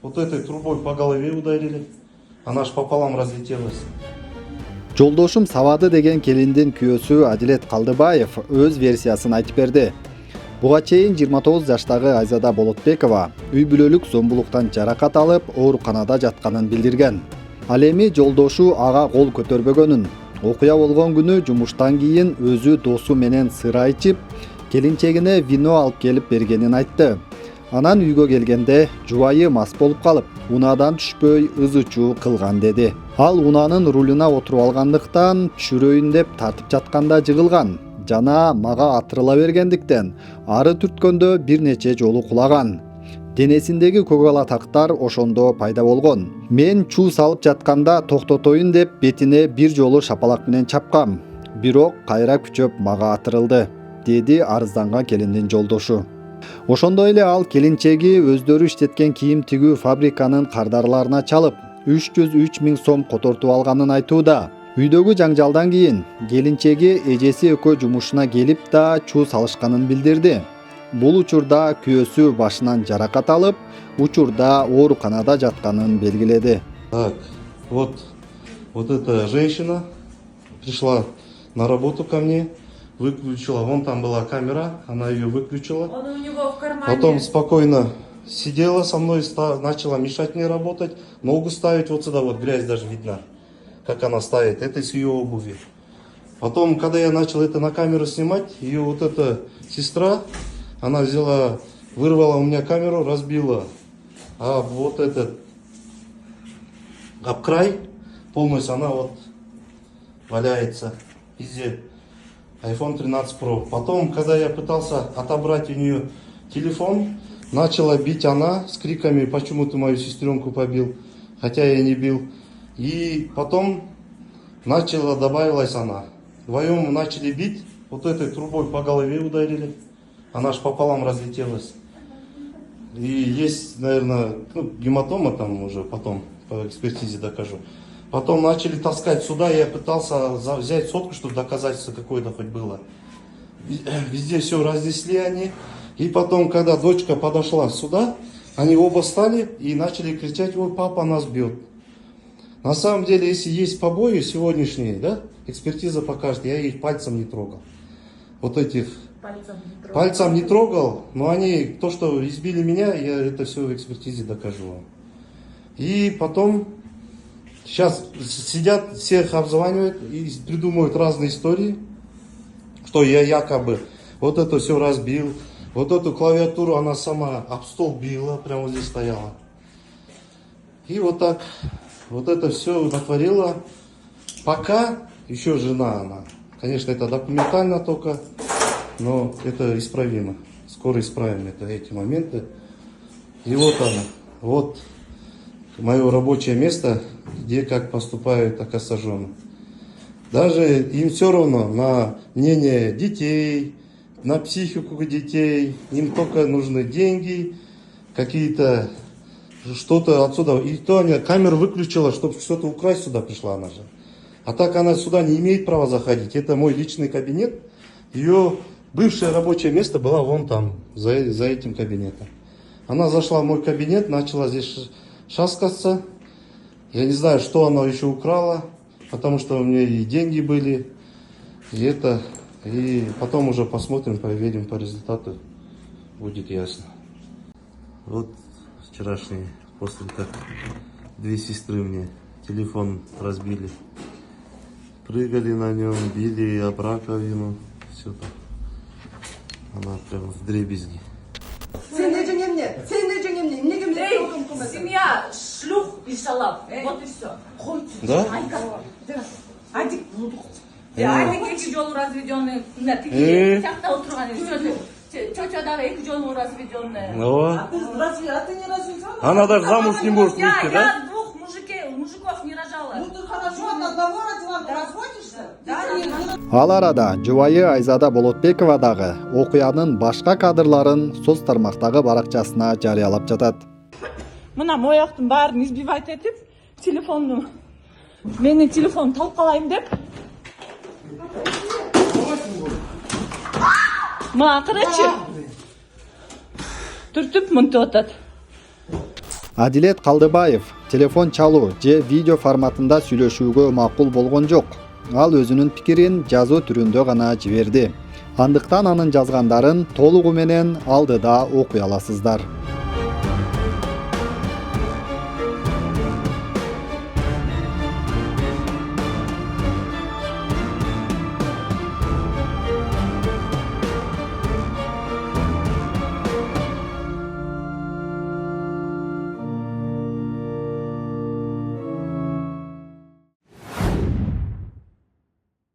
вот этой трубой по голове ударили. Она аж пополам разлетелась. Жолдошум Сабады деген келиндин күйөөсү Адилет Калдыбаев өз версиясын айтып берди. Буга чейин 29 жаштагы Айзада Болотбекова үй бүлөлүк зомбулуктан жаракат алып, ооруканада жатканын билдирген. Ал эми жолдошу ага кол көтөрбөгөнүн, окуя болгон күнү жумуштан кийин өзү досу менен сыра ичип, келинчегине вино алып келип бергенин айтты. Анан үйгө келгенде жубайы мас болуп калып, унаадан түшпөй ызы-чуу кылган деди. Ал унаанын рулуна отуруп алгандыктан түшүрөйүн деп тартып жатканда жыгылган жана мага атырыла бергендиктен ары түрткөндө бир нече жолу кулаган. Денесиндеги көгалатактар ошондо пайда болгон. Мен чуу салып жатканда токтотоюн деп бетине бир жолу шапалак менен чапкам. Бирок кайра күчөп мага атырылды, деди арызданган келиндин жолдошу. Ошондой эле ал келинчеги өздөрү иштеткен кийим тигүү фабриканын кардарларына чалып, 303 000 сом котортуп алганын айтууда. Үйдөгү жаңжалдан кийин келинчеги эжеси экөө жумушуна келип да чуу салышканын билдирди. Бул учурда күйөөсү башынан жаракат алып, учурда ооруканада жатканын белгиледи. Так, вот эта женщина пришла на работу ко мне, выключила, вон там была камера, она ее выключила. Он у него в кармане. Потом спокойно сидела со мной, начала мешать мне работать, ногу ставить вот сюда, вот грязь даже видна, как она ставит, это из ее обуви. Потом, когда я начал это на камеру снимать, ее вот эта сестра, она взяла, вырвала у меня камеру, разбила, а вот этот об край полностью она вот валяется везде. iPhone 13 Pro. Потом, когда я пытался отобрать у нее телефон, начала бить она с криками: почему ты мою сестренку побил, хотя я не бил. И потом добавилась она. Вдвоем начали бить, вот этой трубой по голове ударили. Она аж пополам разлетелась. И есть, наверное, гематома там уже потом по экспертизе докажу. Потом начали таскать сюда, я пытался взять сотку, чтобы доказательство какое-то хоть было. Везде все разнесли они. И потом, когда дочка подошла сюда, они оба стали и начали кричать: ой, папа нас бьет. На самом деле, если есть побои сегодняшние, да, экспертиза покажет, я их пальцем не трогал. Вот этих пальцем не трогал, но они, то, что избили меня, я это все в экспертизе докажу вам. И потом, сейчас сидят, всех обзванивают и придумывают разные истории, что я якобы вот это все разбил, вот эту клавиатуру она сама об стол била, прямо вот здесь стояла. И вот так, вот это все натворила, пока еще жена она. Конечно, это документально только, но это исправимо. Скоро исправим эти моменты. И вот она, вот мое рабочее место, где как поступают окосажены. Даже им все равно на мнение детей, на психику детей. Им только нужны деньги, какие-то, что-то отсюда. И то она камеру выключила, чтобы что-то украсть, сюда пришла она же. А так она сюда не имеет права заходить. Это мой личный кабинет. Ее бывшее рабочее место было вон там, за этим кабинетом. Она зашла в мой кабинет, начала здесь шаскаться. Я не знаю, что она еще украла, потому что у меня и деньги были, и потом уже посмотрим, проверим по результату, будет ясно. Вот вчерашний, после как две сестры мне телефон разбили. Прыгали на нем, били об раковину, все так. Она прям в дребезги. Семья шлюх и шалав. Вот и все. Да? Адик. Адик эки жолу разведенный. Тики тякта отырған. Чочодағы эки жолу разведенный. А ты не разведенный? она даже замуж не может выйти, да? Я двух мужиков не рожала. Ну ты хорошо от одного родила, ты разводишься? Ал арада жубайы Айзада Болотбекова дагы окуянын башка кадрларын соц тармактагы баракчасына жарыялап жатат. Мына мояктын баарын избивать этип, менин телефонум талкалайм деп. Мына карачы. Түртүп мынтып атат. Адилет Калдыбаев телефон чалуу же видео форматында сүйлөшүүгө макул болгон жок. Ал өзүнүн пикирин жазуу түрүндө гана жиберди. Андыктан анын жазгандарын толугу менен алдыда окуй аласыздар.